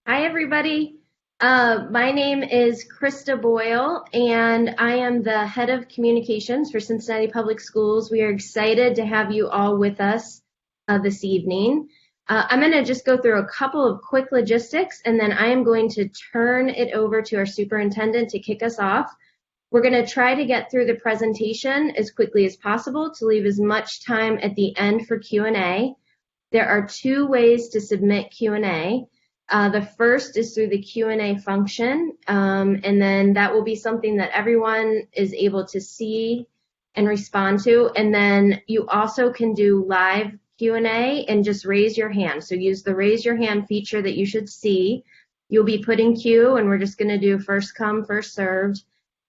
Hi, everybody. My name is Krista Boyle, and I am the head of communications for Cincinnati Public Schools. We are excited to have you all with us this evening. I'm going to just go through a couple of quick logistics, and then I am going to turn it over to our superintendent to kick us off. We're going to try to get through the presentation as quickly as possible to leave as much time at the end for Q&A. There are two ways to submit Q&A. The first is through the Q&A function, and then that will be something that everyone is able to see and respond to. And then you also can do live Q&A and just raise your hand. So use the raise your hand feature that you should see. You'll be put in queue, and we're just going to do first come, first served.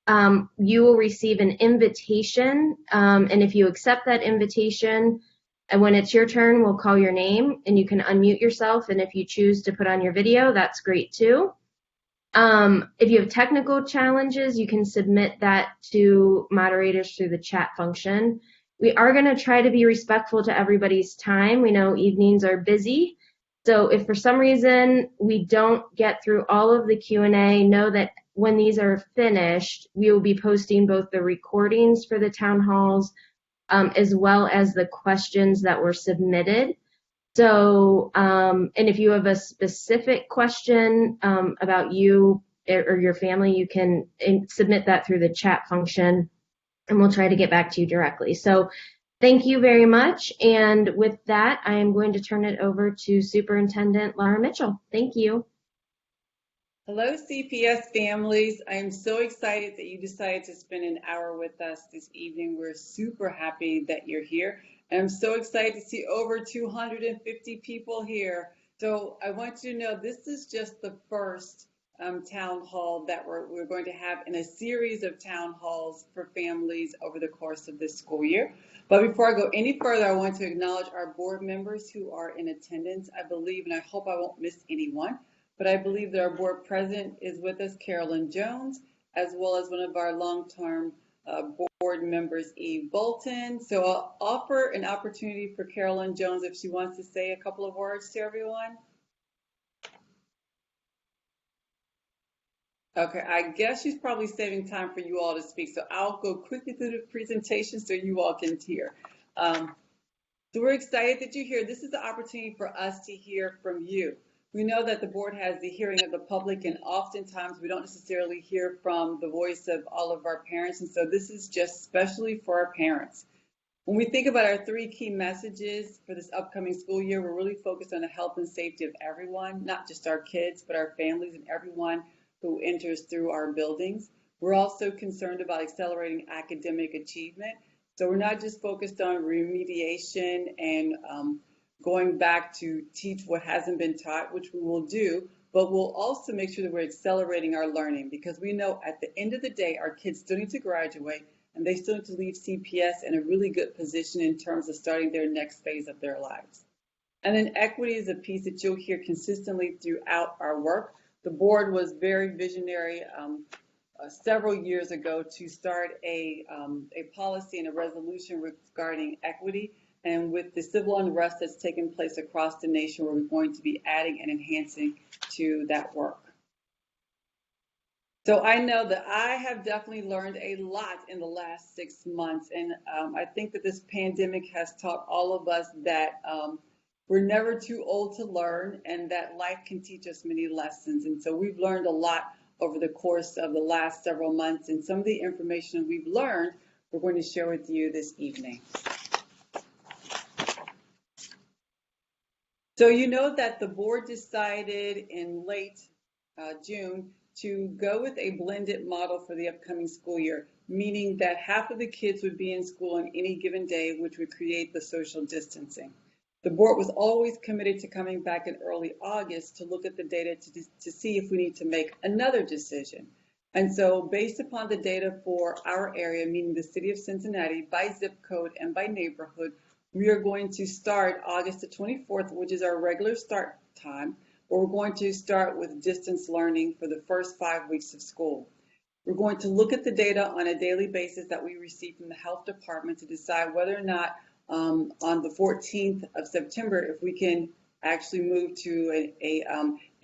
You will receive an invitation, and if you accept that invitation, and when it's your turn, we'll call your name and you can unmute yourself. And if you choose to put on your video, that's great too. If you have technical challenges, you can submit that to moderators through the chat function. We are going to try to be respectful to everybody's time. We know evenings are busy. So if for some reason we don't get through all of the Q&A, know that when these are finished, we will be posting both the recordings for the town halls as well as the questions that were submitted. So, and if you have a specific question about you or your family, you can submit that through the chat function, and we'll try to get back to you directly. So thank you very much. And with that, I am going to turn it over to Superintendent Laura Mitchell. Thank you. Hello, CPS families. I am so excited that you decided to spend an hour with us this evening. We're super happy that you're here. And I'm so excited to see over 250 people here. So I want you to know this is just the first town hall that we're going to have in a series of town halls for families over the course of this school year. But before I go any further, I want to acknowledge our board members who are in attendance. I believe, and I hope I won't miss anyone, but I believe that our board president is with us, Carolyn Jones, as well as one of our long-term board members, Eve Bolton. So I'll offer an opportunity for Carolyn Jones if she wants to say a couple of words to everyone. Okay, I guess she's probably saving time for you all to speak, so I'll go quickly through the presentation so you all can hear. So we're excited that you're here. This is the opportunity for us to hear from you. We know that the board has the hearing of the public, and oftentimes we don't necessarily hear from the voice of all of our parents, and so this is just especially for our parents. When we think about our three key messages for this upcoming school year, we're really focused on the health and safety of everyone, not just our kids, but our families and everyone who enters through our buildings. We're also concerned about accelerating academic achievement. So we're not just focused on remediation and going back to teach what hasn't been taught, which we will do, but we'll also make sure that we're accelerating our learning, because we know at the end of the day, our kids still need to graduate and they still need to leave CPS in a really good position in terms of starting their next phase of their lives. And then equity is a piece that you'll hear consistently throughout our work. The board was very visionary several years ago to start a policy and a resolution regarding equity. And with the civil unrest that's taken place across the nation, we're going to be adding and enhancing to that work. So I know that I have definitely learned a lot in the last 6 months. And I think that this pandemic has taught all of us that we're never too old to learn, and that life can teach us many lessons. And so we've learned a lot over the course of the last several months. And some of the information we've learned, we're going to share with you this evening. So you know that the board decided in late June to go with a blended model for the upcoming school year, meaning that half of the kids would be in school on any given day, which would create the social distancing. The board was always committed to coming back in early August to look at the data to see if we need to make another decision. And so based upon the data for our area, meaning the city of Cincinnati, by zip code and by neighborhood, we are going to start August the 24th, which is our regular start time, where we're going to start with distance learning for the first 5 weeks of school. We're going to look at the data on a daily basis that we receive from the health department to decide whether or not on the 14th of September, if we can actually move to a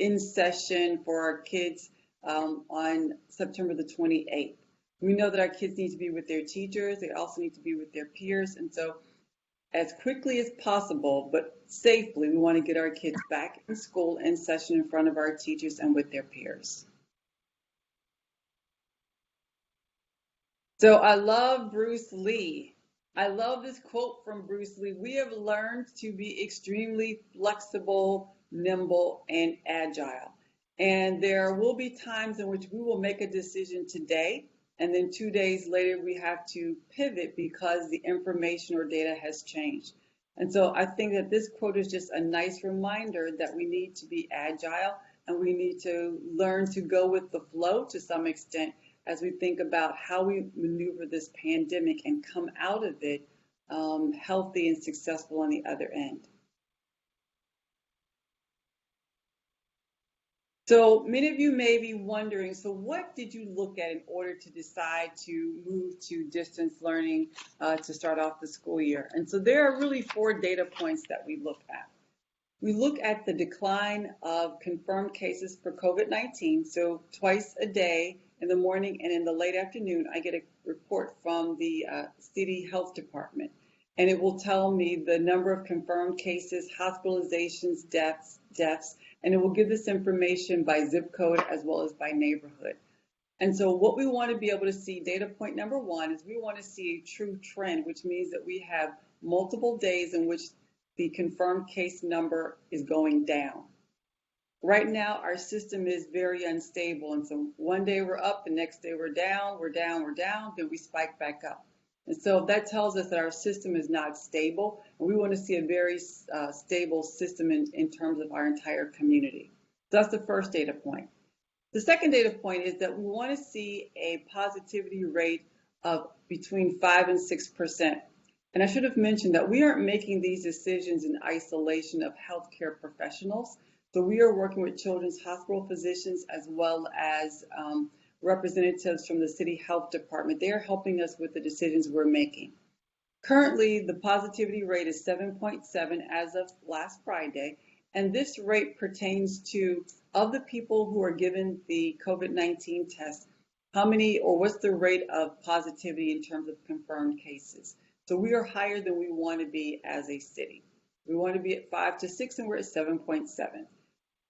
in session for our kids on September the 28th. We know that our kids need to be with their teachers. They also need to be with their peers. And so as quickly as possible, but safely, we want to get our kids back in school in session in front of our teachers and with their peers. So I love Bruce Lee. I love this quote from Bruce Lee. We have learned to be extremely flexible, nimble, and agile. And there will be times in which we will make a decision today, and then 2 days later we have to pivot because the information or data has changed. And so I think that this quote is just a nice reminder that we need to be agile and we need to learn to go with the flow to some extent as we think about how we maneuver this pandemic and come out of it healthy and successful on the other end. So many of you may be wondering, so what did you look at in order to decide to move to distance learning to start off the school year? And so there are really 4 data points that we look at. We look at the decline of confirmed cases for COVID-19. So twice a day, in the morning and in the late afternoon, I get a report from the city health department. And it will tell me the number of confirmed cases, hospitalizations, deaths, and it will give this information by zip code as well as by neighborhood. And so what we want to be able to see, data point number 1, is we want to see a true trend, which means that we have multiple days in which the confirmed case number is going down. Right now, our system is very unstable. And so one day we're up, the next day we're down, then we spike back up. And so that tells us that our system is not stable. And we want to see a very stable system in terms of our entire community. So that's the first data point. The second data point is that we want to see a positivity rate of between 5 and 6%. And I should have mentioned that we aren't making these decisions in isolation of healthcare professionals. So we are working with children's hospital physicians as well as representatives from the city health department. They are helping us with the decisions we're making. Currently, the positivity rate is 7.7 as of last Friday, and this rate pertains to, of the people who are given the COVID-19 test, how many or what's the rate of positivity in terms of confirmed cases. So we are higher than we want to be as a city. We want to be at 5 to 6, and we're at 7.7.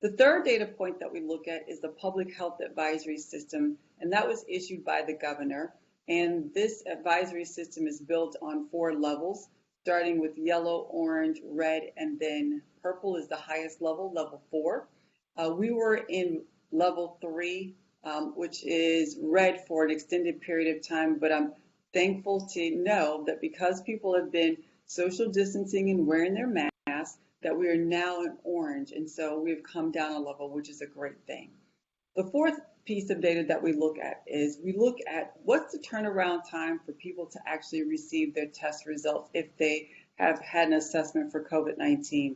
The third data point that we look at is the public health advisory system, and that was issued by the governor. And this advisory system is built on 4 levels, starting with yellow, orange, red, and then purple is the highest level, level 4. We were in level 3, which is red for an extended period of time, but I'm thankful to know that because people have been social distancing and wearing their masks, that we are now in orange, and so we've come down a level, which is a great thing. The fourth piece of data that we look at is we look at what's the turnaround time for people to actually receive their test results if they have had an assessment for COVID-19.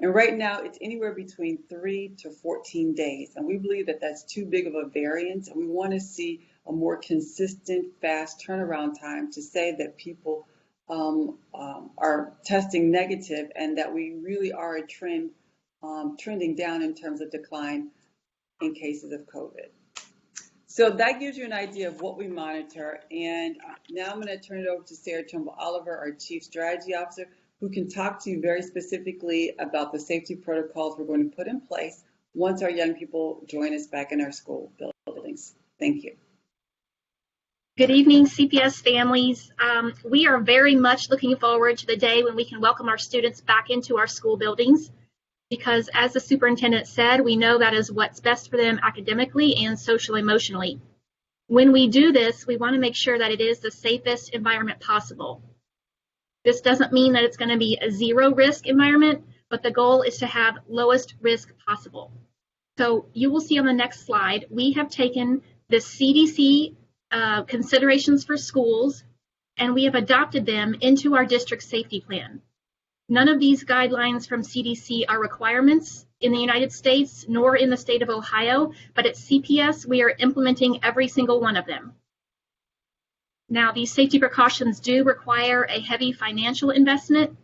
And right now, it's anywhere between 3 to 14 days, and we believe that that's too big of a variance, and we want to see a more consistent, fast turnaround time to say that people are testing negative and that we really are a trending down in terms of decline in cases of COVID. So that gives you an idea of what we monitor. And now I'm going to turn it over to Sarah Trimble Oliver, our Chief Strategy Officer, who can talk to you very specifically about the safety protocols we're going to put in place once our young people join us back in our school buildings. Thank you. Good evening, CPS families. We are very much looking forward to the day when we can welcome our students back into our school buildings, because as the superintendent said, we know that is what's best for them academically and social emotionally. When we do this, we want to make sure that it is the safest environment possible. This doesn't mean that it's going to be a zero risk environment, but the goal is to have lowest risk possible. So you will see on the next slide, we have taken the CDC considerations for schools, and we have adopted them into our district safety plan. None of these guidelines from CDC are requirements in the United States, nor in the state of Ohio, but at CPS, we are implementing every single one of them. Now, these safety precautions do require a heavy financial investment,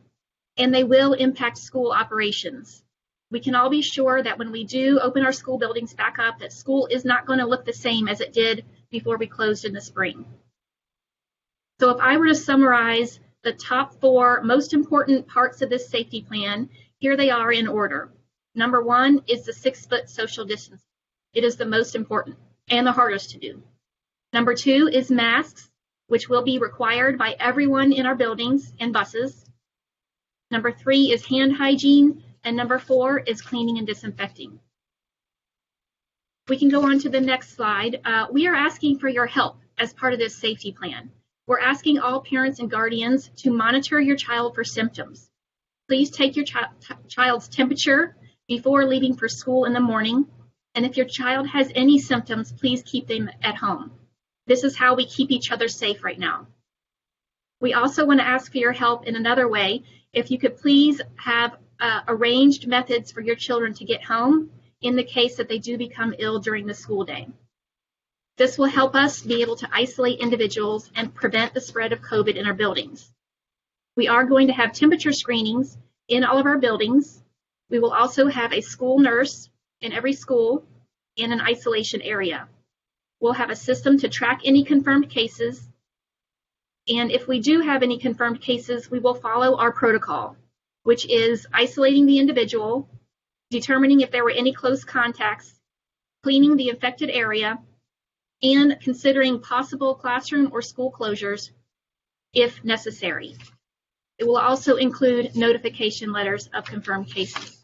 and they will impact school operations. We can all be sure that when we do open our school buildings back up, that school is not going to look the same as it did before we closed in the spring. So if I were to summarize the top 4 most important parts of this safety plan, here they are in order. Number 1 is the 6-foot social distance. It is the most important and the hardest to do. Number 2 is masks, which will be required by everyone in our buildings and buses. Number 3 is hand hygiene, and number 4 is cleaning and disinfecting. We can go on to the next slide. We are asking for your help as part of this safety plan. We're asking all parents and guardians to monitor your child for symptoms. Please take your child's temperature before leaving for school in the morning, and if your child has any symptoms, please keep them at home. This is how we keep each other safe right now. We also want to ask for your help in another way. If you could please have arranged methods for your children to get home in the case that they do become ill during the school day. This will help us be able to isolate individuals and prevent the spread of COVID in our buildings. We are going to have temperature screenings in all of our buildings. We will also have a school nurse in every school in an isolation area. We'll have a system to track any confirmed cases. And if we do have any confirmed cases, we will follow our protocol, which is isolating the individual, determining if there were any close contacts, cleaning the infected area, and considering possible classroom or school closures if necessary. It will also include notification letters of confirmed cases.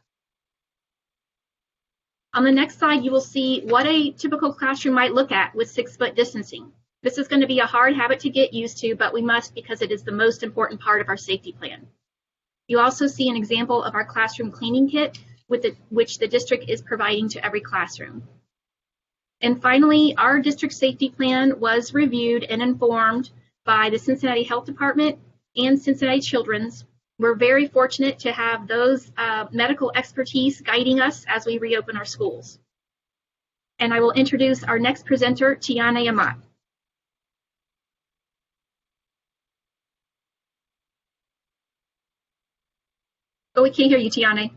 On the next slide, you will see what a typical classroom might look at with 6-foot distancing. This is going to be a hard habit to get used to, but we must because it is the most important part of our safety plan. You also see an example of our classroom cleaning kit, which the district is providing to every classroom. And finally, our district safety plan was reviewed and informed by the Cincinnati Health Department and Cincinnati Children's. We're very fortunate to have those medical expertise guiding us as we reopen our schools. And I will introduce our next presenter, Tiana Amat. Oh, we can't hear you, Tiana.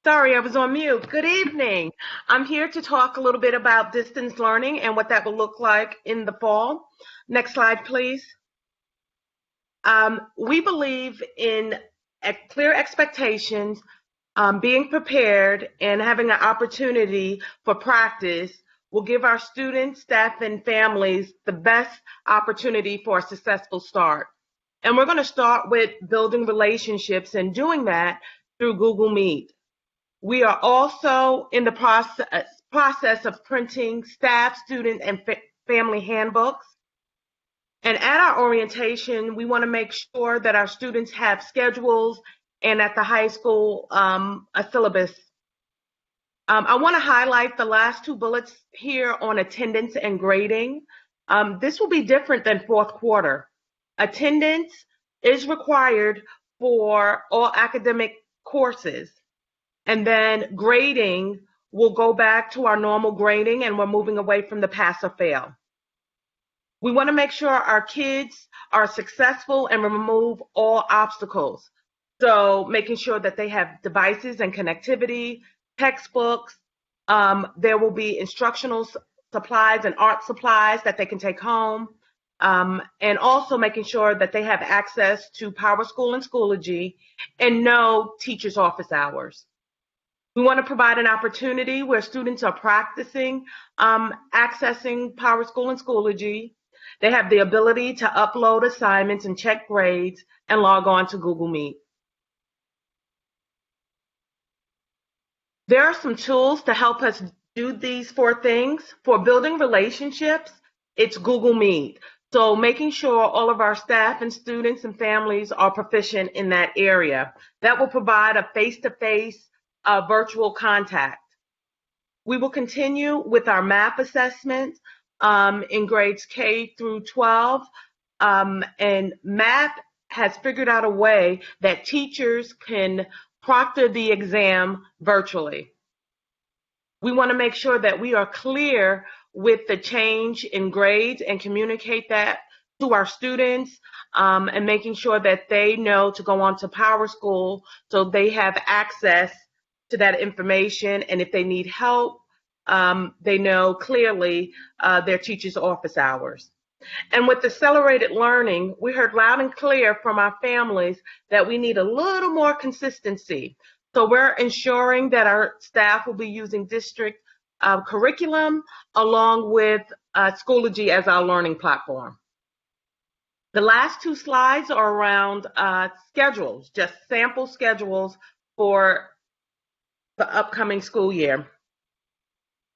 Sorry, I was on mute. Good evening. I'm here to talk a little bit about distance learning and what that will look like in the fall. Next slide, please. We believe in clear expectations, being prepared, and having an opportunity for practice will give our students, staff, and families the best opportunity for a successful start. And we're going to start with building relationships and doing that through Google Meet. We are also in the process of printing staff, student, and family handbooks. And at our orientation, we want to make sure that our students have schedules and at the high school, a syllabus. I want to highlight the last 2 bullets here on attendance and grading. This will be different than fourth quarter. Attendance is required for all academic courses. And then grading will go back to our normal grading, and we're moving away from the pass or fail. We want to make sure our kids are successful and remove all obstacles. So making sure that they have devices and connectivity, textbooks. There will be instructional supplies and art supplies that they can take home. And also making sure that they have access to Power School and Schoology and no teacher's office hours. We want to provide an opportunity where students are practicing accessing Power School and Schoology. They have the ability to upload assignments and check grades and log on to Google Meet. There are some tools to help us do these 4 things. For building relationships, it's Google Meet. So making sure all of our staff and students and families are proficient in that area. That will provide a face-to-face virtual contact. We will continue with our MAP assessment in grades K through 12. And MAP has figured out a way that teachers can proctor the exam virtually. We want to make sure that we are clear with the change in grades and communicate that to our students, and making sure that they know to go on to Power School so they have access to that information. And if they need help, they know clearly their teacher's office hours. And with accelerated learning, we heard loud and clear from our families that we need a little more consistency. So we're ensuring that our staff will be using district curriculum along with Schoology as our learning platform. The last two slides are around schedules, just sample schedules for the upcoming school year.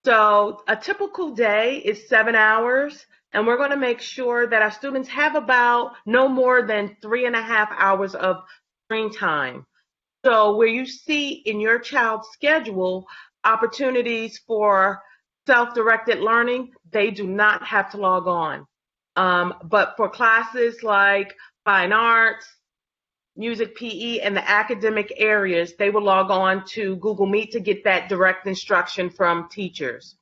So a typical day is 7 hours, and we're going to make sure that our students have about no more than 3.5 hours of screen time. So where you see in your child's schedule opportunities for self-directed learning, they do not have to log on. But for classes like fine arts, music, PE, and the academic areas, they will log on to Google Meet to get that direct instruction from teachers.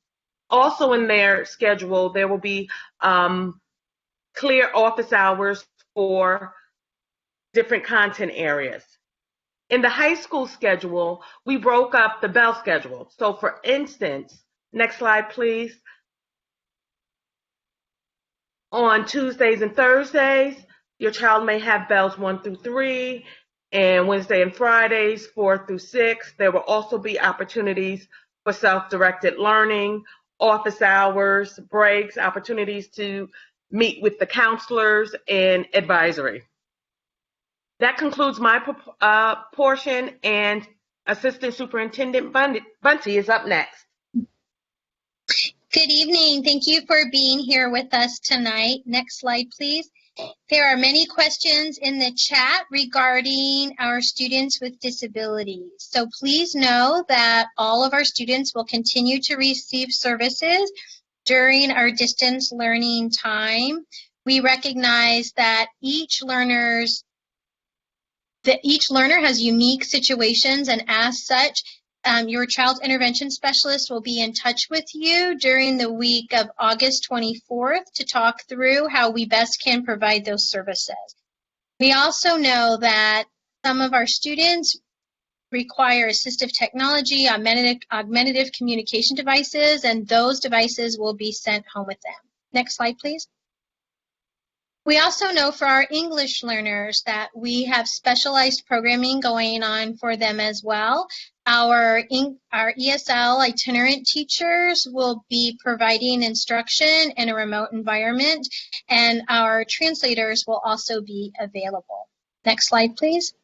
Also in their schedule, there will be clear office hours for different content areas. In the high school schedule, we broke up the Bell schedule. So for instance, next slide, please. On Tuesdays and Thursdays, your child may have bells 1 through 3, and Wednesday and Fridays 4 through 6. There will also be opportunities for self-directed learning, office hours, breaks, opportunities to meet with the counselors, and advisory. That concludes my portion, and Assistant Superintendent Bunty is up next. Good evening. Thank you for being here with us tonight. Next slide, please. There are many questions in the chat regarding our students with disabilities. So please know that all of our students will continue to receive services during our distance learning time. We recognize that each learner has unique situations, and as such, your child's intervention specialist will be in touch with you during the week of August 24th to talk through how we best can provide those services. We also know that some of our students require assistive technology, augmentative communication devices, and those devices will be sent home with them. Next slide, please. We also know for our English learners that we have specialized programming going on for them as well. Our ESL itinerant teachers will be providing instruction in a remote environment, and our translators will also be available. Next slide, please.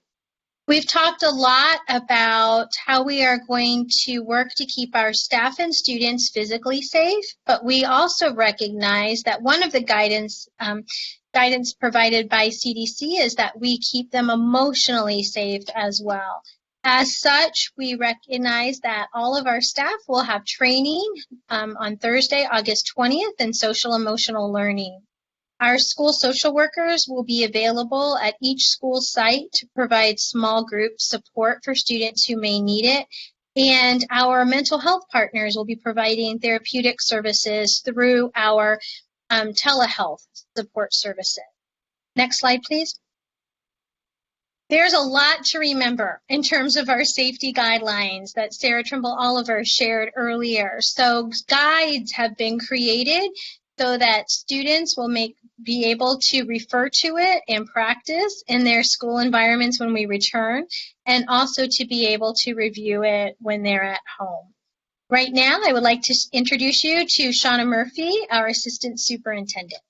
We've talked a lot about how we are going to work to keep our staff and students physically safe, but we also recognize that one of the guidance provided by CDC is that we keep them emotionally safe as well. As such, we recognize that all of our staff will have training on Thursday, August 20th in social emotional learning. Our school social workers will be available at each school site to provide small group support for students who may need it. And our mental health partners will be providing therapeutic services through our telehealth support services. Next slide, please. There's a lot to remember in terms of our safety guidelines that Sarah Trimble Oliver shared earlier. So guides have been created so that students will be able to refer to it and practice in their school environments when we return, and also to be able to review it when they're at home. Right now, I would like to introduce you to Shauna Murphy, our Assistant Superintendent.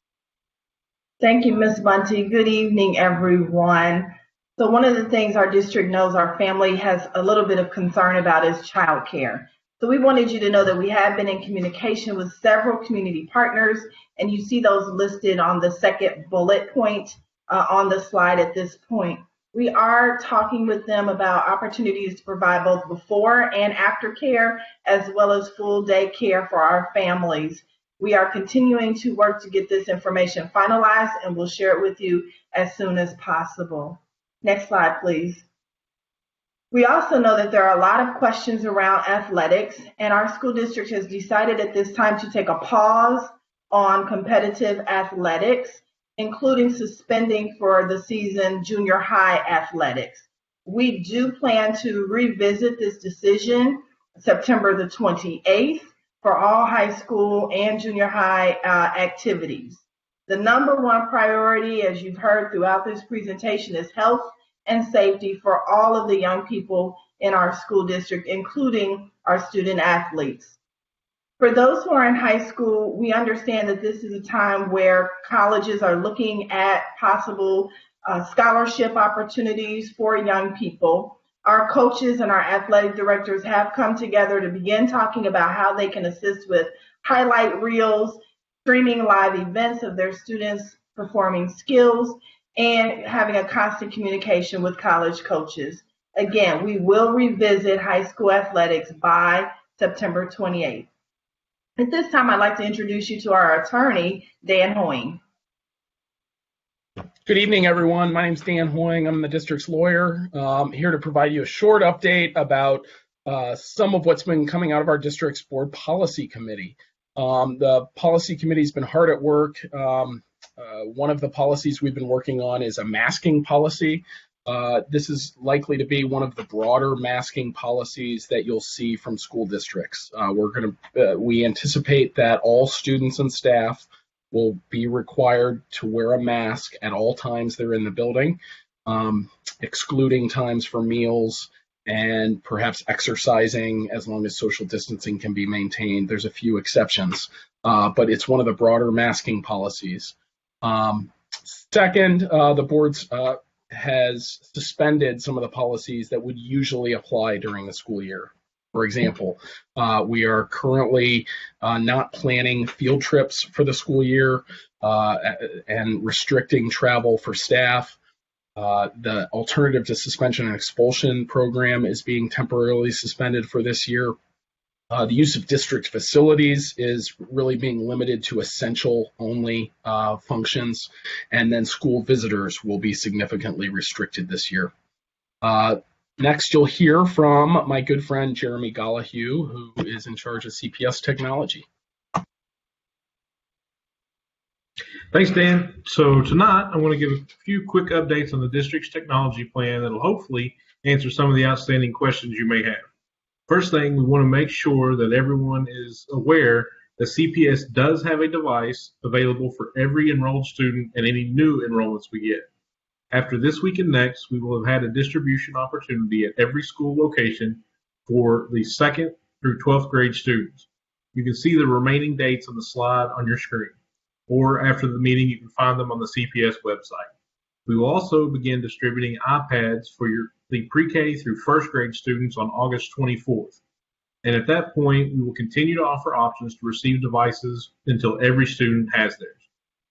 Thank you, Ms. Bunty. Good evening, everyone. So one of the things our district knows our family has a little bit of concern about is childcare. So we wanted you to know that we have been in communication with several community partners, and you see those listed on the second bullet point on the slide at this point. We are talking with them about opportunities to provide both before and after care, as well as full day care for our families. We are continuing to work to get this information finalized, and we'll share it with you as soon as possible. Next slide, please. We also know that there are a lot of questions around athletics, and our school district has decided at this time to take a pause on competitive athletics. including suspending for the season junior high athletics. We do plan to revisit this decision September the 28th for all high school and junior high activities. The number one priority, as you've heard throughout this presentation, is health and safety for all of the young people in our school district, including our student athletes. For those who are in high school, we understand that this is a time where colleges are looking at possible scholarship opportunities for young people. Our coaches and our athletic directors have come together to begin talking about how they can assist with highlight reels, streaming live events of their students performing skills, and having a constant communication with college coaches. Again, we will revisit high school athletics by September 28th. At this time, I'd like to introduce you to our attorney, Dan Hoying. Good evening, everyone. My name is Dan Hoying. I'm the district's lawyer. I'm here to provide you a short update about some of what's been coming out of our district's board policy committee. The policy committee's been hard at work. One of the policies we've been working on is a masking policy. This is likely to be one of the broader masking policies that you'll see from school districts. We anticipate that all students and staff will be required to wear a mask at all times they're in the building, excluding times for meals and perhaps exercising as long as social distancing can be maintained. There's a few exceptions, but it's one of the broader masking policies. Second, the board's has suspended some of the policies that would usually apply during the school year. For example, we are currently not planning field trips for the school year and restricting travel for staff. The alternative to suspension and expulsion program is being temporarily suspended for this year. The use of district facilities is really being limited to essential only functions, and then school visitors will be significantly restricted this year. Next, you'll hear from my good friend Jeremy Gollahue, who is in charge of CPS technology. Thanks, Dan. So tonight, I want to give a few quick updates on the district's technology plan that will hopefully answer some of the outstanding questions you may have. First thing, we want to make sure that everyone is aware that CPS does have a device available for every enrolled student and any new enrollments we get. After this week and next, we will have had a distribution opportunity at every school location for the 2nd through 12th grade students. You can see the remaining dates on the slide on your screen, or after the meeting, you can find them on the CPS website. We will also begin distributing iPads for the pre-K through 1st grade students on August 24th. And at that point, we will continue to offer options to receive devices until every student has theirs.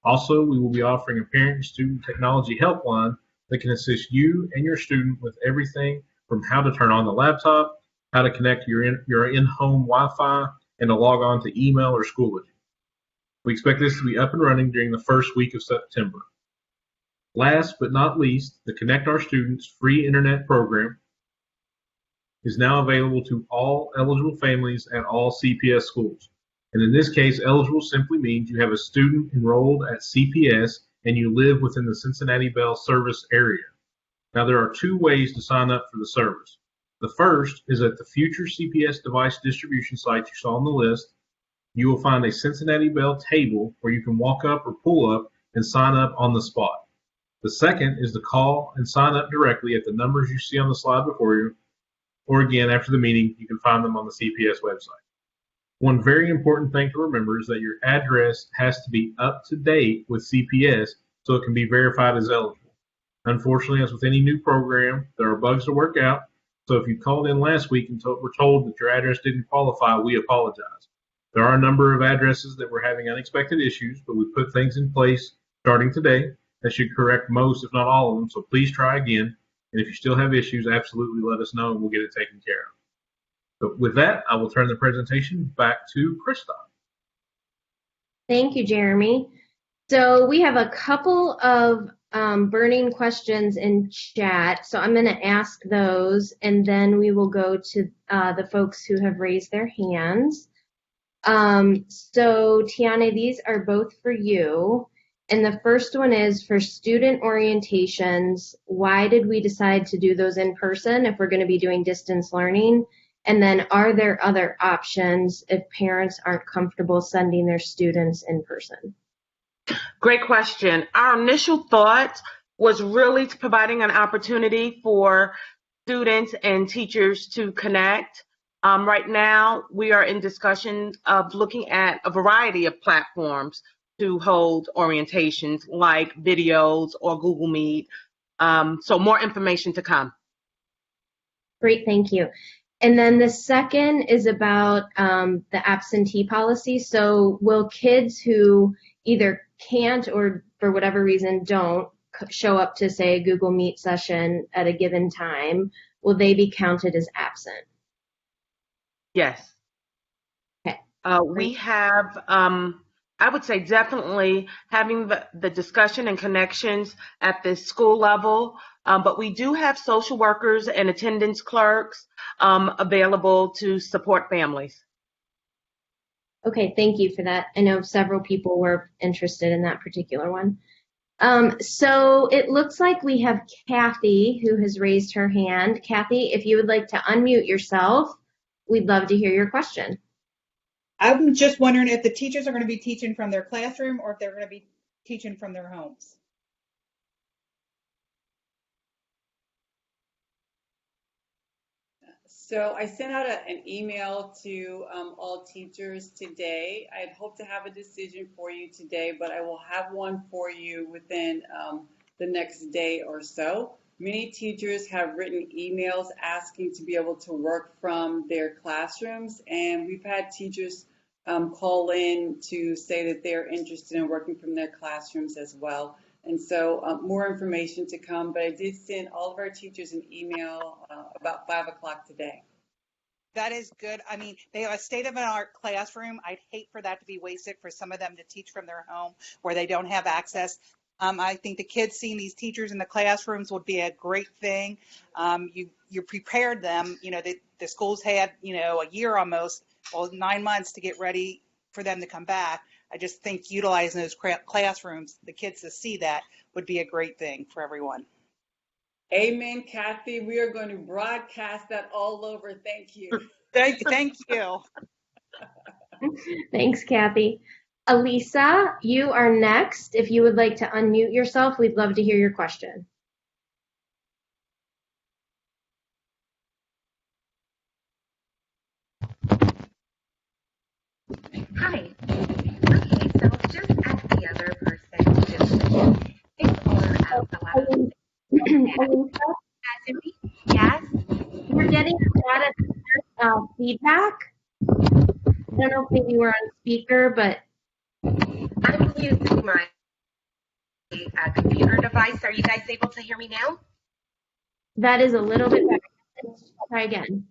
Also, we will be offering a parent and student technology helpline that can assist you and your student with everything from how to turn on the laptop, how to connect your in-home Wi-Fi, and to log on to email or Schoology. We expect this to be up and running during the first week of September. Last but not least, the Connect Our Students free internet program is now available to all eligible families at all CPS schools. And in this case, eligible simply means you have a student enrolled at CPS and you live within the Cincinnati Bell service area. Now, there are two ways to sign up for the service. The first is at the future CPS device distribution site you saw on the list. You will find a Cincinnati Bell table where you can walk up or pull up and sign up on the spot. The second is to call and sign up directly at the numbers you see on the slide before you, or again, after the meeting, you can find them on the CPS website. One very important thing to remember is that your address has to be up to date with CPS so it can be verified as eligible. Unfortunately, as with any new program, there are bugs to work out. So if you called in last week and were told that your address didn't qualify, we apologize. There are a number of addresses that were having unexpected issues, but we put things in place starting today that should correct most, if not all of them. So please try again. And if you still have issues, absolutely let us know and we'll get it taken care of. But with that, I will turn the presentation back to Krista. Thank you, Jeremy. So we have a couple of burning questions in chat. So I'm going to ask those, and then we will go to the folks who have raised their hands. So Tiana, these are both for you. And the first one is for student orientations. Why did we decide to do those in person if we're going to be doing distance learning? And then are there other options if parents aren't comfortable sending their students in person? Great question. Our initial thought was really providing an opportunity for students and teachers to connect. Right now, we are in discussion of looking at a variety of platforms to hold orientations like videos or Google Meet. So more information to come. Great, thank you. And then the second is about the absentee policy. So will kids who either can't or for whatever reason don't show up to, say, a Google Meet session at a given time, will they be counted as absent? Yes. Okay. We have, I would say definitely having the discussion and connections at the school level, but we do have social workers and attendance clerks available to support families. Okay, thank you for that. I know several people were interested in that particular one. So it looks like we have Kathy who has raised her hand. Kathy, if you would like to unmute yourself, we'd love to hear your question. I'm just wondering if the teachers are going to be teaching from their classroom or if they're going to be teaching from their homes. So I sent out an email to all teachers today. I had hoped to have a decision for you today, but I will have one for you within the next day or so. Many teachers have written emails asking to be able to work from their classrooms, and we've had teachers call in to say that they're interested in working from their classrooms as well. And so more information to come, but I did send all of our teachers an email about 5 o'clock today. That is good. I mean, they have a state-of-the-art classroom. I'd hate for that to be wasted for some of them to teach from their home where they don't have access. I think the kids seeing these teachers in the classrooms would be a great thing. You prepared them, you know, the schools had, you know, a year almost, well, 9 months to get ready for them to come back. I just think utilizing those classrooms, the kids to see that would be a great thing for everyone. Amen, Kathy. We are going to broadcast that all over. Thank you. Thank you. Thanks, Kathy. Elisa, you are next. If you would like to unmute yourself, we'd love to hear your question. Hi. Okay, so just as the other person just explored a lot of Elisa, yes. we're getting a lot of feedback. I don't know if maybe we're on speaker, but I'm using my computer device. Are you guys able to hear me now? that is a little bit better. Let's try again.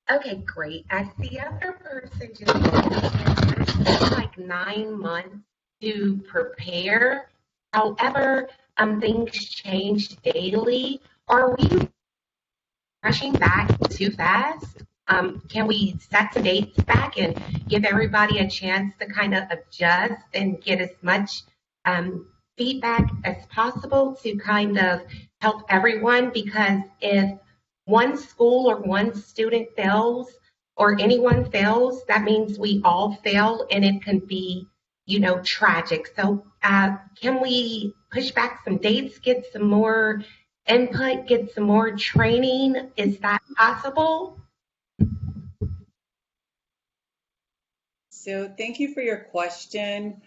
Okay, great. As the other person just mentioned, there's like 9 months to prepare. However, things change daily. Are we rushing back too fast? Can we set some dates back and give everybody a chance to kind of adjust and get as much feedback as possible to kind of help everyone? Because if one school or one student fails or anyone fails, that means we all fail and it can be, you know, tragic. So can we push back some dates, get some more input, get some more training? Is that possible? So thank you for your question.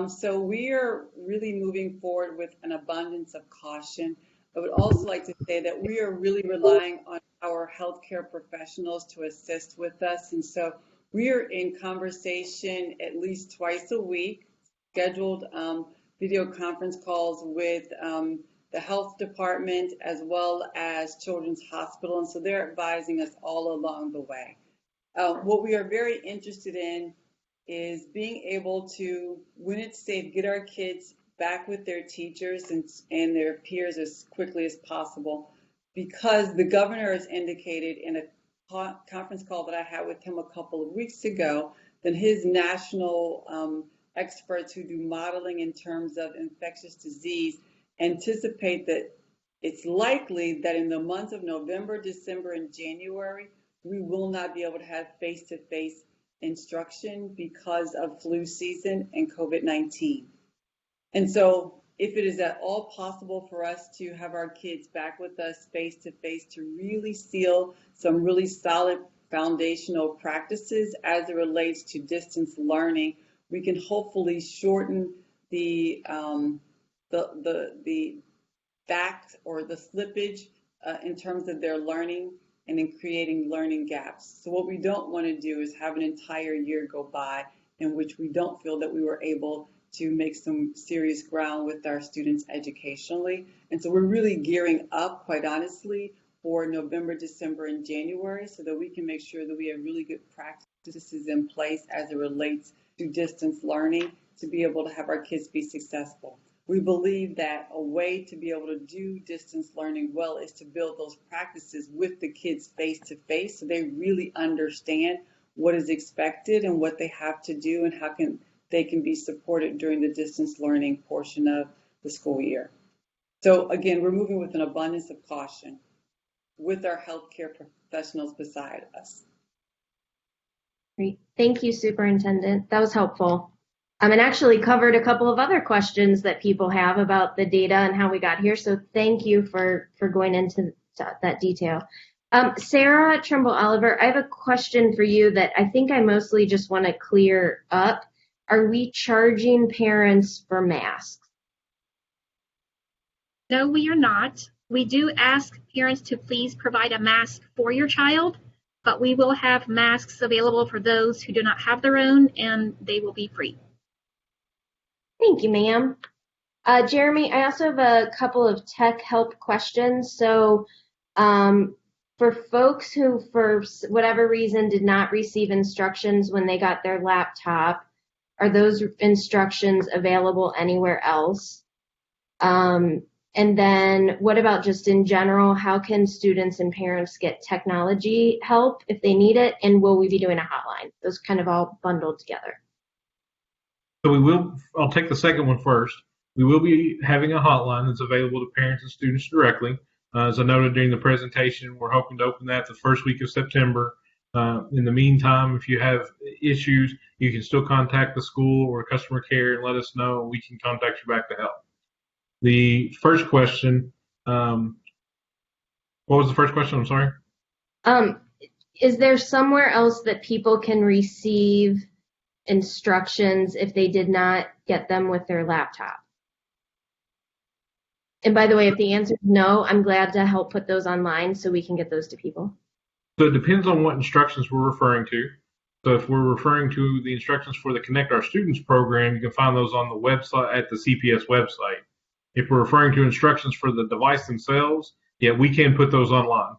So we are really moving forward with an abundance of caution. I would also like to say that we are really relying on our healthcare professionals to assist with us. And so we are in conversation at least twice a week, scheduled video conference calls with the health department as well as Children's Hospital. And so they're advising us all along the way. What we are very interested in is being able to, when it's safe, get our kids back with their teachers and their peers as quickly as possible, because the governor has indicated in a conference call that I had with him a couple of weeks ago that his national experts who do modeling in terms of infectious disease anticipate that it's likely that in the months of November, December, and January, we will not be able to have face-to-face instruction because of flu season and COVID-19. And so if it is at all possible for us to have our kids back with us face-to-face to really seal some really solid foundational practices as it relates to distance learning, we can hopefully shorten the back or the slippage in terms of their learning and in creating learning gaps. So what we don't want to do is have an entire year go by in which we don't feel that we were able to make some serious ground with our students educationally. And so we're really gearing up, quite honestly, for November, December, and January so that we can make sure that we have really good practices in place as it relates to distance learning to be able to have our kids be successful. We believe that a way to be able to do distance learning well is to build those practices with the kids face to face so they really understand what is expected and what they have to do and how they can be supported during the distance learning portion of the school year. So again, we're moving with an abundance of caution with our healthcare professionals beside us. Great. Thank you, Superintendent. That was helpful. And actually covered a couple of other questions that people have about the data and how we got here. So thank you for going into that detail. Sarah Trimble-Oliver, I have a question for you that I think I mostly just want to clear up. Are we charging parents for masks? No, we are not. We do ask parents to please provide a mask for your child, but we will have masks available for those who do not have their own, and they will be free. Thank you, ma'am. Jeremy, I also have a couple of tech help questions. So for folks who, for whatever reason, did not receive instructions when they got their laptop, are those instructions available anywhere else? And then what about just in general, how can students and parents get technology help if they need it? And will we be doing a hotline? Those kind of all bundled together. So I'll take the second one first. We will be having a hotline that's available to parents and students directly. As I noted during the presentation, we're hoping to open that the first week of September. In the meantime, if you have issues, you can still contact the school or customer care and let us know, and we can contact you back to help. The first question, what was the first question? I'm sorry. Is there somewhere else that people can receive instructions if they did not get them with their laptop? And by the way, if the answer is no, I'm glad to help put those online so we can get those to people. So it depends on what instructions we're referring to. So if we're referring to the instructions for the Connect Our Students program, you can find those on the website at the CPS website. If we're referring to instructions for the device themselves, yeah, we can put those online.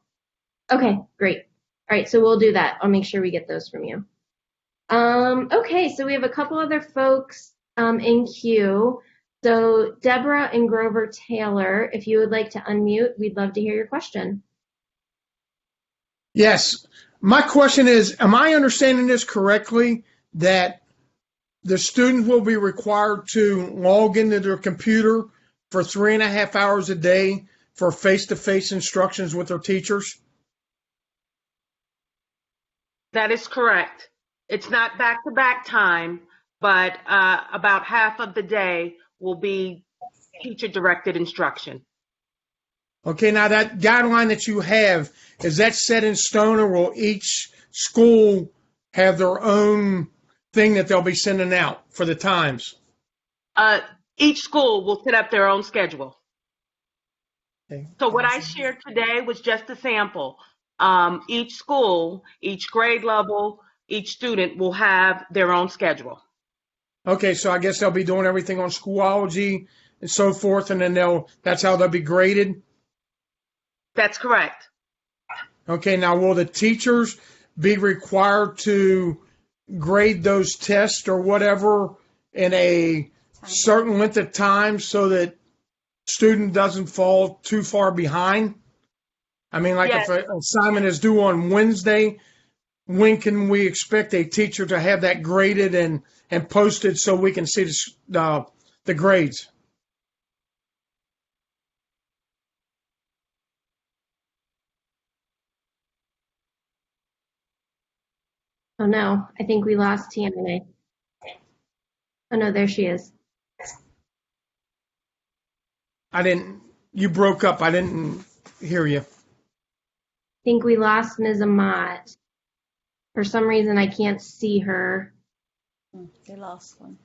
Okay, great. All right, so we'll do that. I'll make sure we get those from you. Okay, so we have a couple other folks in queue. So Deborah and Grover Taylor, if you would like to unmute, we'd love to hear your question. Yes. My question is, am I understanding this correctly, that the student will be required to log into their computer for 3.5 hours a day for face-to-face instructions with their teachers? That is correct. It's not back-to-back time, but about half of the day will be teacher-directed instruction. Okay, now that guideline that you have, is that set in stone, or will each school have their own thing that they'll be sending out for the times? Each school will set up their own schedule. Okay. So what I shared today was just a sample. Each school, each grade level, each student will have their own schedule. Okay, so I guess they'll be doing everything on Schoology and so forth, and then that's how they'll be graded? That's correct. Okay, now will the teachers be required to grade those tests or whatever in a certain length of time so that student doesn't fall too far behind? I mean, like yes. If an assignment is due on Wednesday, when can we expect a teacher to have that graded and posted so we can see the grades? Oh no, I think we lost Tiana. Oh no, there she is. You broke up. I didn't hear you. I think we lost Ms. Amat. For some reason, I can't see her. They lost one.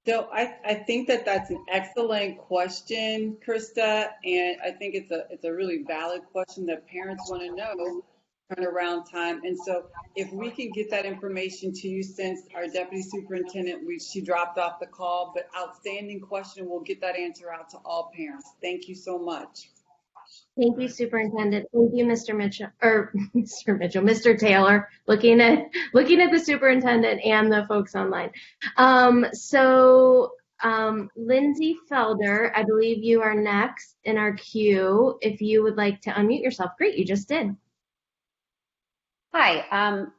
So I think that that's an excellent question, Krista, and I think it's a really valid question that parents want to know turnaround time. And so if we can get that information to you, since our deputy superintendent, she dropped off the call, but outstanding question, we'll get that answer out to all parents. Thank you so much. Thank you, Superintendent. Thank you, Mr. Mitchell, or Mr. Taylor, looking at the superintendent and the folks online. Lindsay Felder, I believe you are next in our queue. If you would like to unmute yourself, great, you just did. Hi,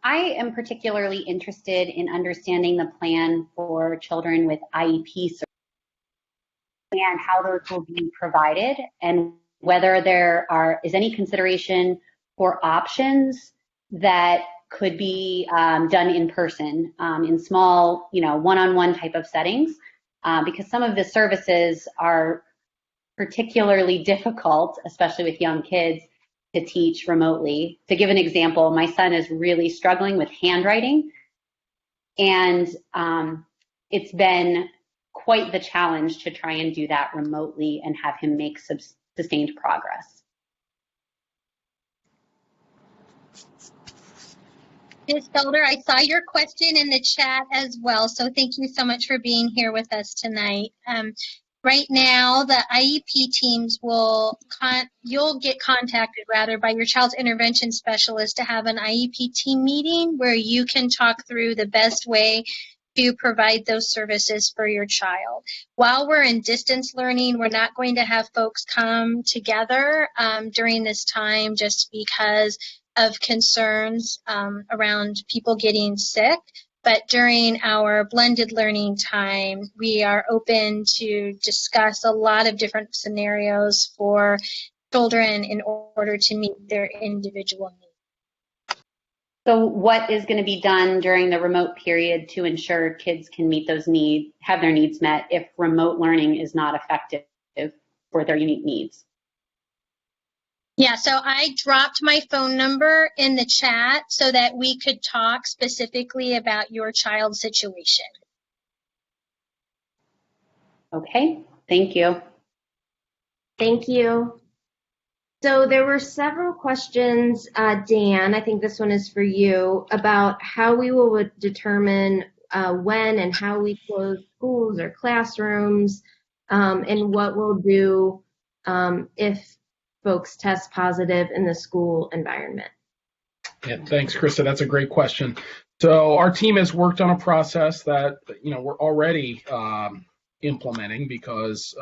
I am particularly interested in understanding the plan for children with IEP services and how those will be provided, and whether there is any consideration for options that could be done in person in small, one-on-one type of settings, because some of the services are particularly difficult, especially with young kids, to teach remotely. To give an example, my son is really struggling with handwriting, and it's been quite the challenge to try and do that remotely and have him make sustained progress. Ms. Felder, I saw your question in the chat as well, so thank you so much for being here with us tonight. Right now, the IEP teams you'll get contacted rather by your child's intervention specialist to have an IEP team meeting where you can talk through the best way to provide those services for your child. While we're in distance learning, we're not going to have folks come together during this time just because of concerns around people getting sick. But during our blended learning time, we are open to discuss a lot of different scenarios for children in order to meet their individual needs. So what is going to be done during the remote period to ensure kids can meet those needs, have their needs met, if remote learning is not effective for their unique needs? Yeah, so I dropped my phone number in the chat so that we could talk specifically about your child's situation. Okay, thank you. Thank you. So there were several questions, Dan, I think this one is for you, about how we will determine when and how we close schools or classrooms, and what we'll do if folks test positive in the school environment. Yeah, thanks, Krista. That's a great question. So our team has worked on a process that we're already implementing because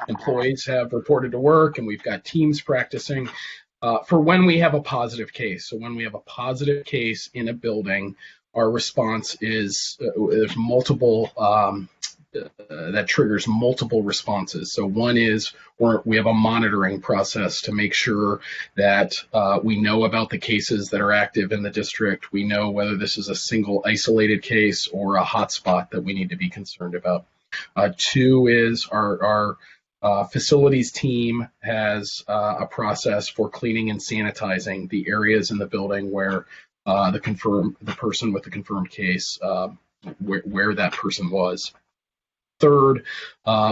employees have reported to work and we've got teams practicing for when we have a positive case. So when we have a positive case in a building, our response is there's multiple that triggers multiple responses. So one is we have a monitoring process to make sure that we know about the cases that are active in the district. We know whether this is a single isolated case or a hotspot that we need to be concerned about. Two is our facilities team has a process for cleaning and sanitizing the areas in the building where the person with the confirmed case, where that person was. Third,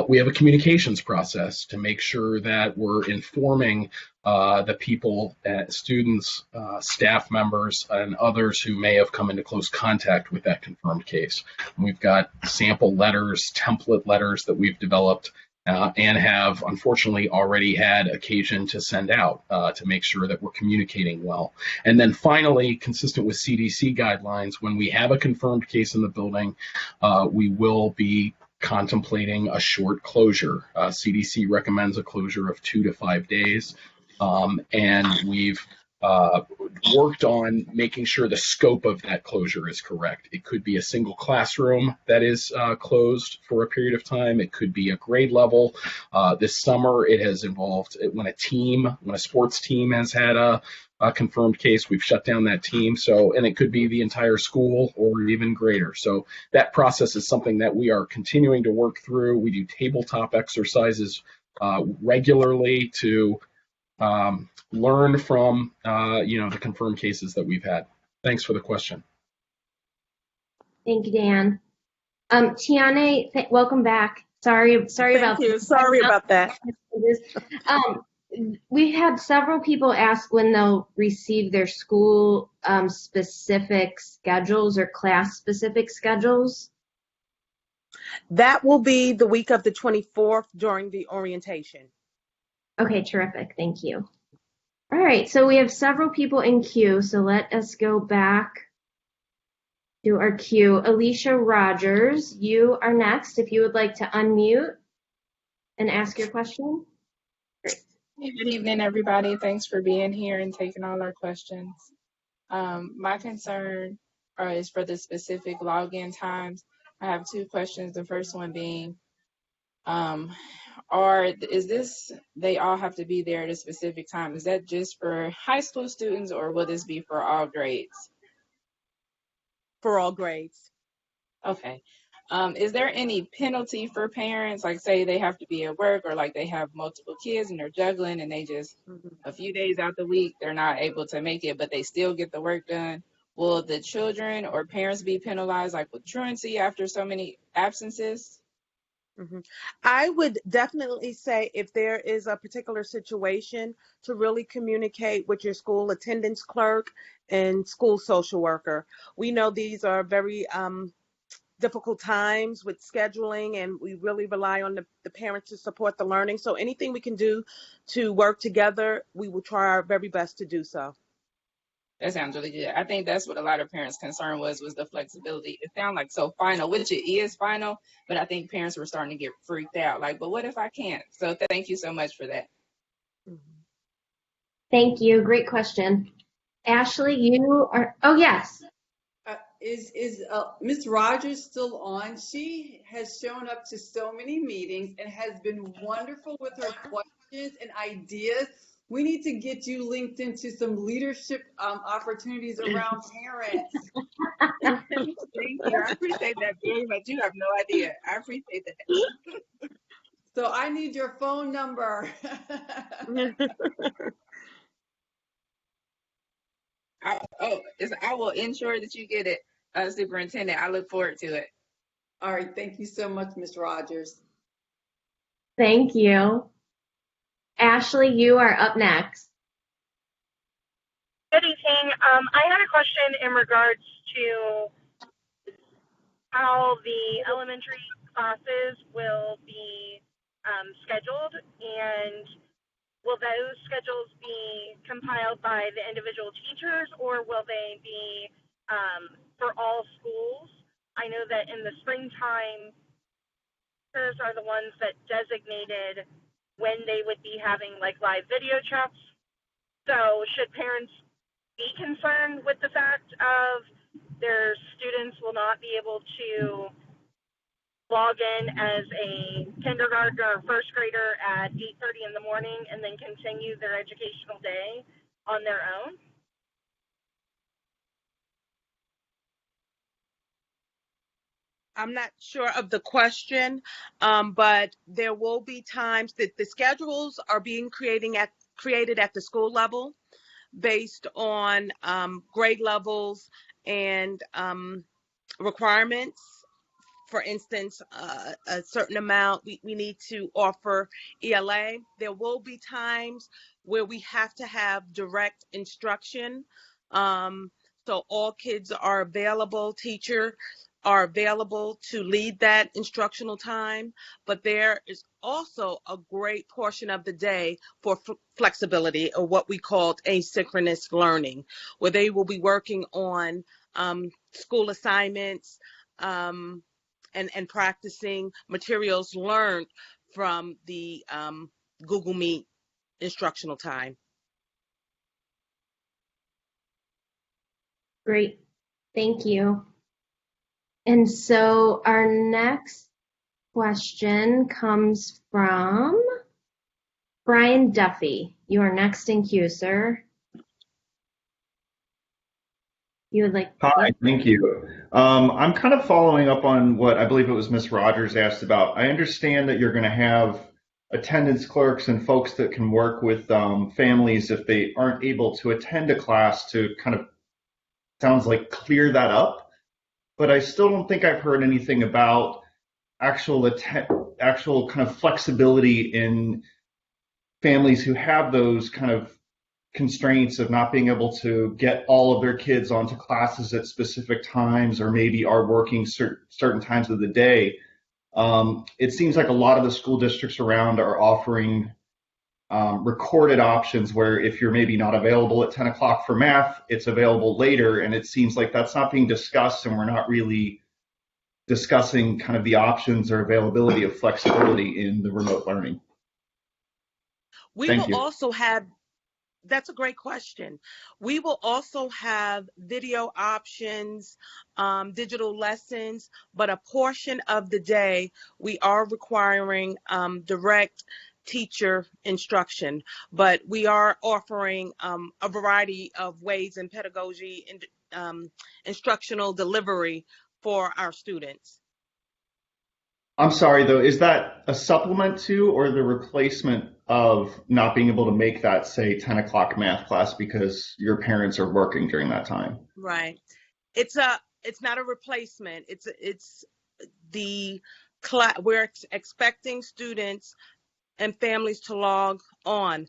we have a communications process to make sure that we're informing the people, students, staff members, and others who may have come into close contact with that confirmed case. And we've got sample letters, template letters that we've developed and have unfortunately already had occasion to send out to make sure that we're communicating well. And then finally, consistent with CDC guidelines, when we have a confirmed case in the building, we will be contemplating a short closure. CDC recommends a closure of 2 to 5 days, and we've worked on making sure the scope of that closure is correct. It could be a single classroom that is closed for a period of time. It could be a grade level. This summer, it has involved when a sports team has had a confirmed case, we've shut down that team. So, and it could be the entire school or even greater. So that process is something that we are continuing to work through. We do tabletop exercises regularly to learn from the confirmed cases that we've had. Thanks for the question. Thank you, Dan. Tiane, welcome back. Sorry Thank you. Sorry about that. We've had several people ask when they'll receive their school specific schedules or class specific schedules. That will be the week of the 24th during the orientation. Okay, terrific. Thank you. All right, so we have several people in queue, so let us go back to our queue. Alicia Rogers, you are next. If you would like to unmute and ask your question. Great. Hey, good evening, everybody. Thanks for being here and taking all our questions. My concern is for the specific login times. I have two questions. The first one being, they all have to be there at a specific time? Is that just for high school students, or will this be for all grades? For all grades. Okay. Is there any penalty for parents? Like, say they have to be at work, or like they have multiple kids and they're juggling and they just a few days out the week they're not able to make it, but they still get the work done. Will the children or parents be penalized, like with truancy after so many absences? I would definitely say if there is a particular situation to really communicate with your school attendance clerk and school social worker. We know these are very difficult times with scheduling, and we really rely on the parents to support the learning. So anything we can do to work together, we will try our very best to do so. That sounds really good. I think that's what a lot of parents' concern was the flexibility. It sounds like so final, which it is final, but I think parents were starting to get freaked out. Like, but what if I can't? So thank you so much for that. Thank you. Great question. Ashley, you are, oh, yes. Is Ms. Rogers still on? She has shown up to so many meetings and has been wonderful with her questions and ideas. We need to get you linked into some leadership opportunities around parents. Thank you. I appreciate that very much. You have no idea. I appreciate that. So I need your phone number. I will ensure that you get it, Superintendent. I look forward to it. All right. Thank you so much, Ms. Rogers. Thank you. Ashley, you are up next. Good evening. I had a question in regards to how the elementary classes will be scheduled, and will those schedules be compiled by the individual teachers, or will they be for all schools? I know that in the springtime, teachers are the ones that designated when they would be having like live video chats. So should parents be concerned with the fact of their students will not be able to log in as a kindergartner or first grader at 8:30 in the morning and then continue their educational day on their own? I'm not sure of the question, but there will be times that the schedules are being created at the school level based on grade levels and requirements. For instance, a certain amount we need to offer ELA. There will be times where we have to have direct instruction. So all kids are available, teachers are available to lead that instructional time, but there is also a great portion of the day for flexibility, or what we call asynchronous learning, where they will be working on school assignments and practicing materials learned from the Google Meet instructional time. Great. Thank you. And so our next question comes from Brian Duffy. You are next in queue, sir. You would like? Hi, thank you. I'm kind of following up on what I believe it was Miss Rogers asked about. I understand that you're going to have attendance clerks and folks that can work with families if they aren't able to attend a class to kind of, sounds like, clear that up. But I still don't think I've heard anything about actual kind of flexibility in families who have those kind of constraints of not being able to get all of their kids onto classes at specific times, or maybe are working certain times of the day. It seems like a lot of the school districts around are offering recorded options where if you're maybe not available at 10 o'clock for math, it's available later. And it seems like that's not being discussed, and we're not really discussing kind of the options or availability of flexibility in the remote learning. Thank you. Also have, that's a great question. We will also have video options, digital lessons, but a portion of the day we are requiring direct teacher instruction, but we are offering a variety of ways in pedagogy and instructional delivery for our students. I'm sorry, though, is that a supplement to or the replacement of not being able to make that, say, 10 o'clock math class because your parents are working during that time? Right. It's not a replacement. It's the class. We're expecting students and families to log on.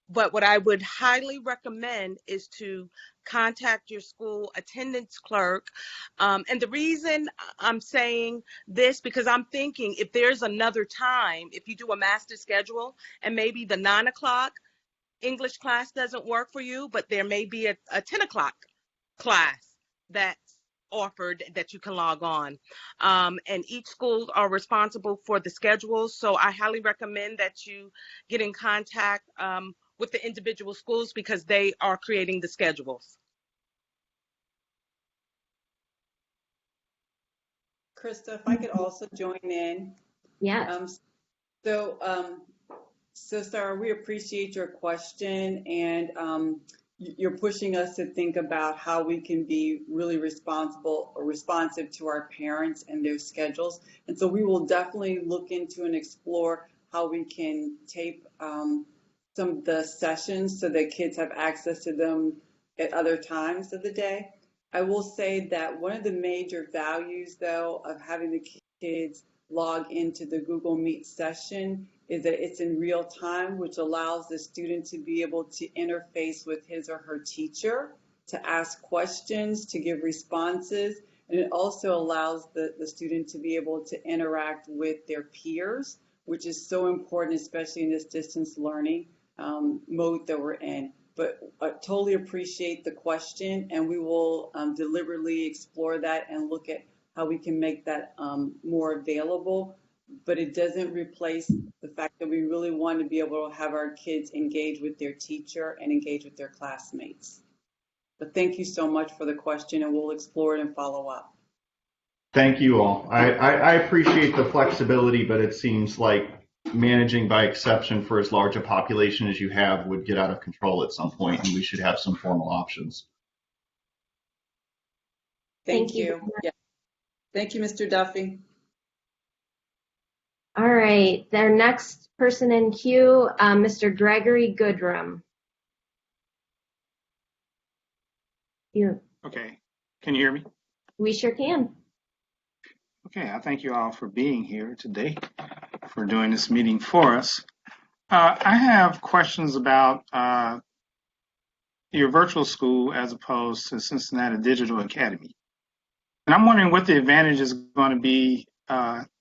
But what I would highly recommend is to contact your school attendance clerk. And the reason I'm saying this, because I'm thinking if there's another time, if you do a master schedule and maybe the 9 o'clock English class doesn't work for you, but there may be a 10 o'clock class that's offered that you can log on. And each schools are responsible for the schedules. So I highly recommend that you get in contact with the individual schools because they are creating the schedules. Krista, if I could also join in. Yeah. So Sarah, we appreciate your question, and you're pushing us to think about how we can be really responsive to our parents and their schedules. And so we will definitely look into and explore how we can tape some of the sessions so that kids have access to them at other times of the day. I will say that one of the major values, though, of having the kids log into the Google Meet session is that it's in real time, which allows the student to be able to interface with his or her teacher, to ask questions, to give responses, and it also allows the student to be able to interact with their peers, which is so important, especially in this distance learning mode that we're in. But I totally appreciate the question, and we will deliberately explore that and look at how we can make that more available. But it doesn't replace the fact that we really want to be able to have our kids engage with their teacher and engage with their classmates. But thank you so much for the question, and we'll explore it and follow up. Thank you all. I appreciate the flexibility, but it seems like managing by exception for as large a population as you have would get out of control at some point, and we should have some formal options. Thank you. Yeah. Thank you, Mr. Duffy. All right, their next person in queue, Mr. Gregory Goodrum. Okay, can you hear me? We sure can. Okay, I thank you all for being here today, for doing this meeting for us. I have questions about your virtual school as opposed to Cincinnati Digital Academy. And I'm wondering what the advantage is going to be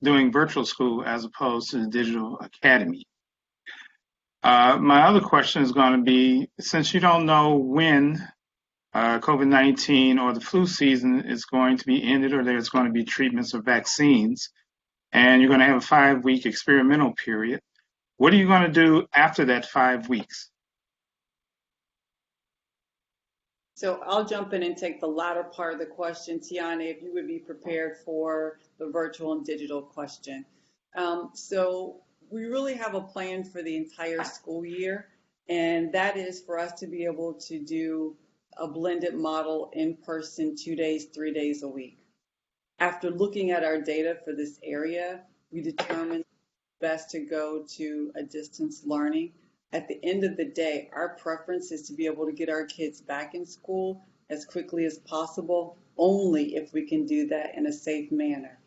doing virtual school as opposed to the Digital Academy. My other question is going to be, since you don't know when COVID-19 or the flu season is going to be ended, or there's going to be treatments or vaccines, and you're going to have a 5-week experimental period, what are you going to do after that 5 weeks? So I'll jump in and take the latter part of the question. Tiana, if you would be prepared for the virtual and digital question. So we really have a plan for the entire school year, and that is for us to be able to do a blended model in person 2 days, 3 days a week. After looking at our data for this area, we determined best to go to a distance learning. At the end of the day, our preference is to be able to get our kids back in school as quickly as possible, only if we can do that in a safe manner.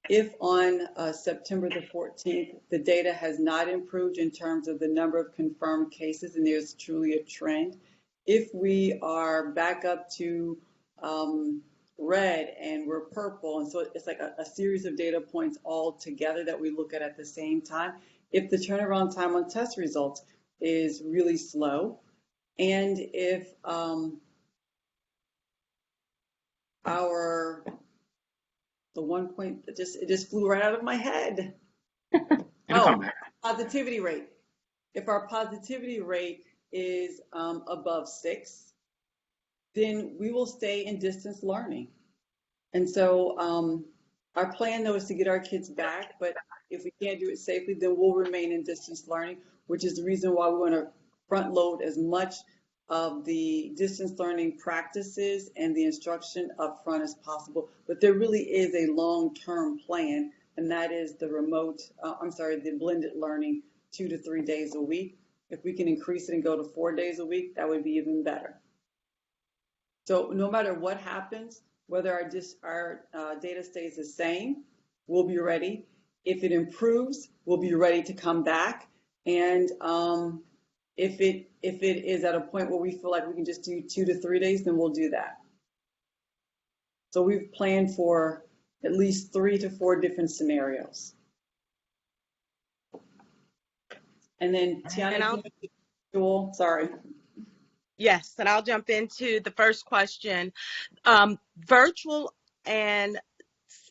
If on September the 14th, the data has not improved in terms of the number of confirmed cases, and there's truly a trend, if we are back up to red and we're purple, and so it's like a series of data points all together that we look at the same time. If the turnaround time on test results is really slow, and if the 1 point, it just flew right out of my head. Positivity rate. If our positivity rate is above 6, then we will stay in distance learning. And so our plan, though, is to get our kids back, but if we can't do it safely, then we'll remain in distance learning, which is the reason why we want to front load as much of the distance learning practices and the instruction up front as possible. But there really is a long-term plan, and that is the the blended learning 2 to 3 days a week. If we can increase it and go to 4 days a week, that would be even better. So no matter what happens, whether our data stays the same, we'll be ready. If it improves, we'll be ready to come back. And if it is at a point where we feel like we can just do 2 to 3 days, then we'll do that. So we've planned for at least 3 to 4 different scenarios. And then Tiana, sorry. Yes, and I'll jump into the first question. Virtual and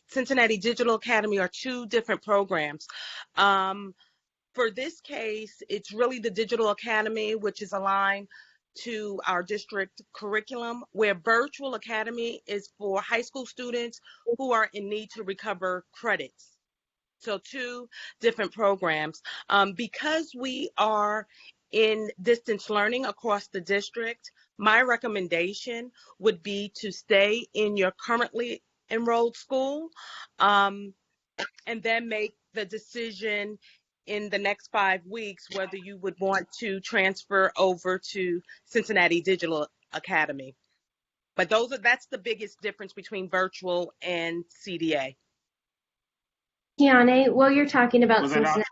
Cincinnati Digital Academy are 2 different programs. For this case, it's really the Digital Academy, which is aligned to our district curriculum, where Virtual Academy is for high school students who are in need to recover credits. So 2 different programs. Because we are in distance learning across the district, my recommendation would be to stay in your currently enrolled school and then make the decision in the next 5 weeks whether you would want to transfer over to Cincinnati Digital Academy. But that's the biggest difference between virtual and CDA. Tiana, while you're talking about Cincinnati.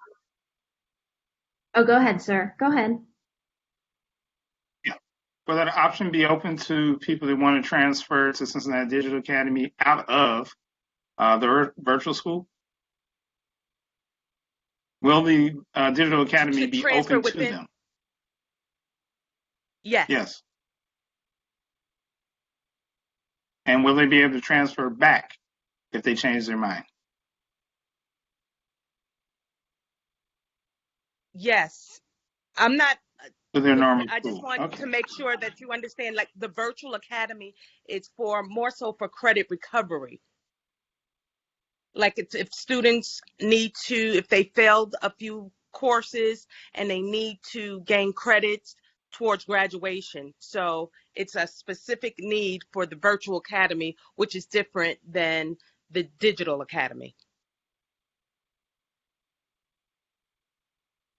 Oh, go ahead, sir. Go ahead. Yeah. Will that option be open to people that want to transfer to Cincinnati Digital Academy out of the virtual school? Will the Digital Academy be open to them? Yes. Yes. And will they be able to transfer back if they change their mind? Yes. I'm not. To their normal I just school. want to make sure that you understand, like, the virtual academy is more so for credit recovery. Like, it's if students need to, if they failed a few courses and they need to gain credits towards graduation. So it's a specific need for the virtual academy, which is different than the digital academy.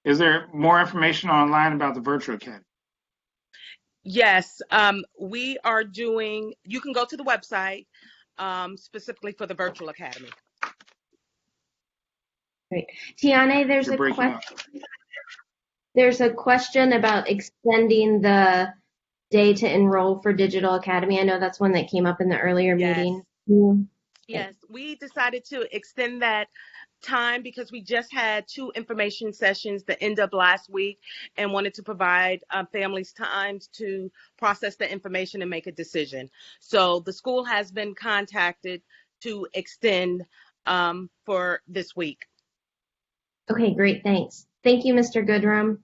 Is there more information online about the virtual academy? Yes, we are doing, you can go to the website specifically for the virtual academy. Great. Tiana, there's a question about extending the day to enroll for Digital Academy. I know that's one that came up in the earlier meeting. Yes, we decided to extend that time because we just had 2 information sessions the end of last week and wanted to provide families time to process the information and make a decision. So the school has been contacted to extend for this week. Okay, great, thanks. Thank you, Mr. Goodrum.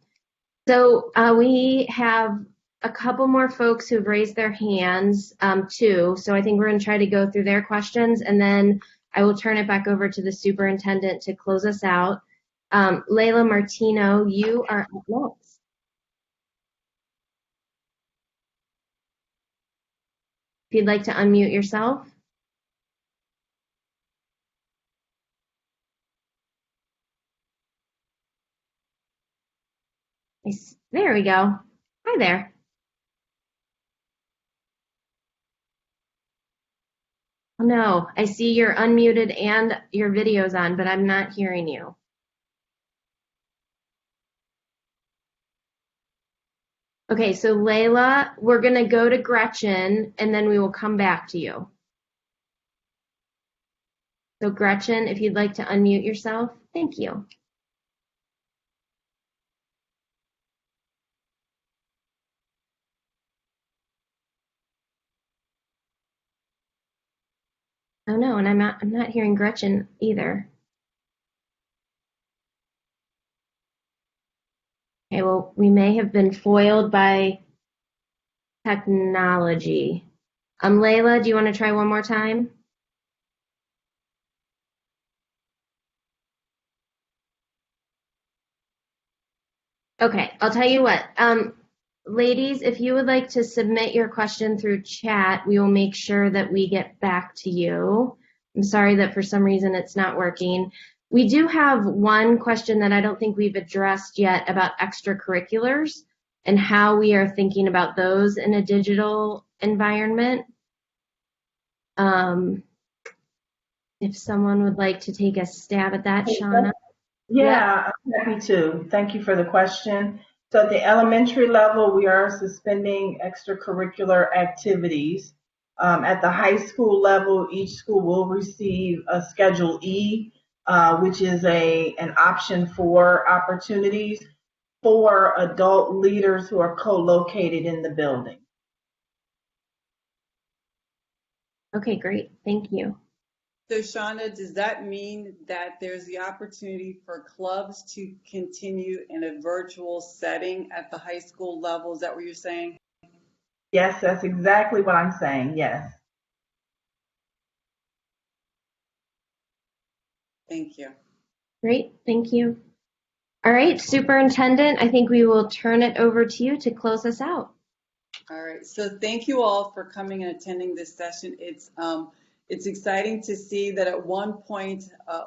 So we have a couple more folks who've raised their hands too. So I think we're going to try to go through their questions, and then I will turn it back over to the superintendent to close us out. Layla Martino, you are up next. If you'd like to unmute yourself. There we go. Hi there. Oh, no, I see you're unmuted and your video's on, but I'm not hearing you. Okay, so Layla, we're going to go to Gretchen, and then we will come back to you. So Gretchen, if you'd like to unmute yourself, thank you. Oh no, and I'm not hearing Gretchen either. Okay, well, we may have been foiled by technology. Layla, do you want to try one more time? Okay, I'll tell you what. Ladies, if you would like to submit your question through chat, we will make sure that we get back to you. I'm sorry that for some reason it's not working. We do have one question that I don't think we've addressed yet about extracurriculars and how we are thinking about those in a digital environment. If someone would like to take a stab at that, Shauna. Yeah, I'm happy to. Thank you for the question. So at the elementary level, we are suspending extracurricular activities. At the high school level, each school will receive a Schedule E, which is an option for opportunities for adult leaders who are co-located in the building. Okay, great. Thank you. So Shauna, does that mean that there's the opportunity for clubs to continue in a virtual setting at the high school level? Is that what you're saying? Yes, that's exactly what I'm saying, yes. Thank you. Great, thank you. All right, Superintendent, I think we will turn it over to you to close us out. All right, so thank you all for coming and attending this session. It's exciting to see that at one point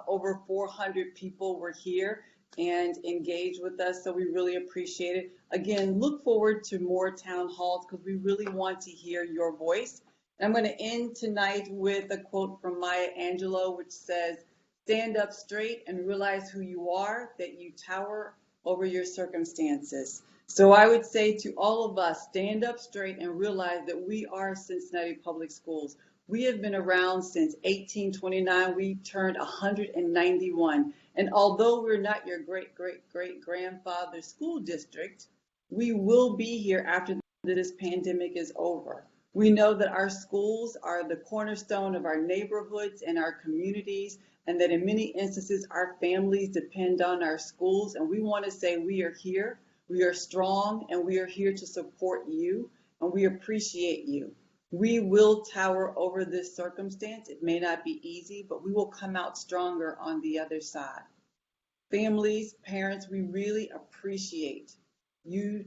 over 400 people were here and engaged with us, so we really appreciate it. Again, look forward to more town halls because we really want to hear your voice. And I'm going to end tonight with a quote from Maya Angelou, which says, "Stand up straight and realize who you are, that you tower over your circumstances." So I would say to all of us, stand up straight and realize that we are Cincinnati Public Schools. We have been around since 1829. We turned 191. And although we're not your great-great-great-grandfather's school district, we will be here after this pandemic is over. We know that our schools are the cornerstone of our neighborhoods and our communities, and that in many instances, our families depend on our schools. And we want to say we are here, we are strong, and we are here to support you, and we appreciate you. We will tower over this circumstance. It may not be easy, but we will come out stronger on the other side. Families, parents, we really appreciate you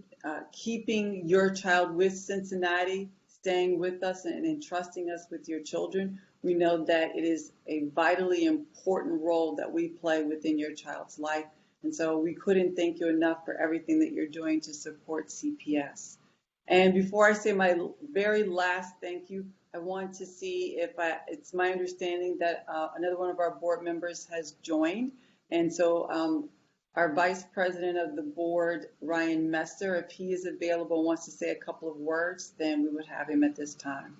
keeping your child with Cincinnati, staying with us and entrusting us with your children. We know that it is a vitally important role that we play within your child's life. And so we couldn't thank you enough for everything that you're doing to support CPS. And before I say my very last thank you, I want to see if it's my understanding that another one of our board members has joined. And so our Vice President of the board, Ryan Messer, if he is available and wants to say a couple of words, then we would have him at this time.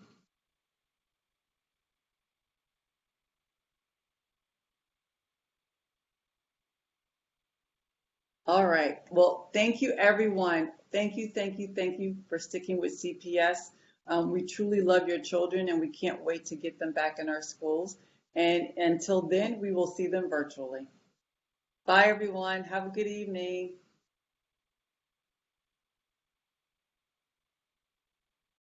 All right. Well, thank you, everyone. Thank you for sticking with CPS. We truly love your children, and we can't wait to get them back in our schools. And until then, we will see them virtually. Bye, everyone. Have a good evening.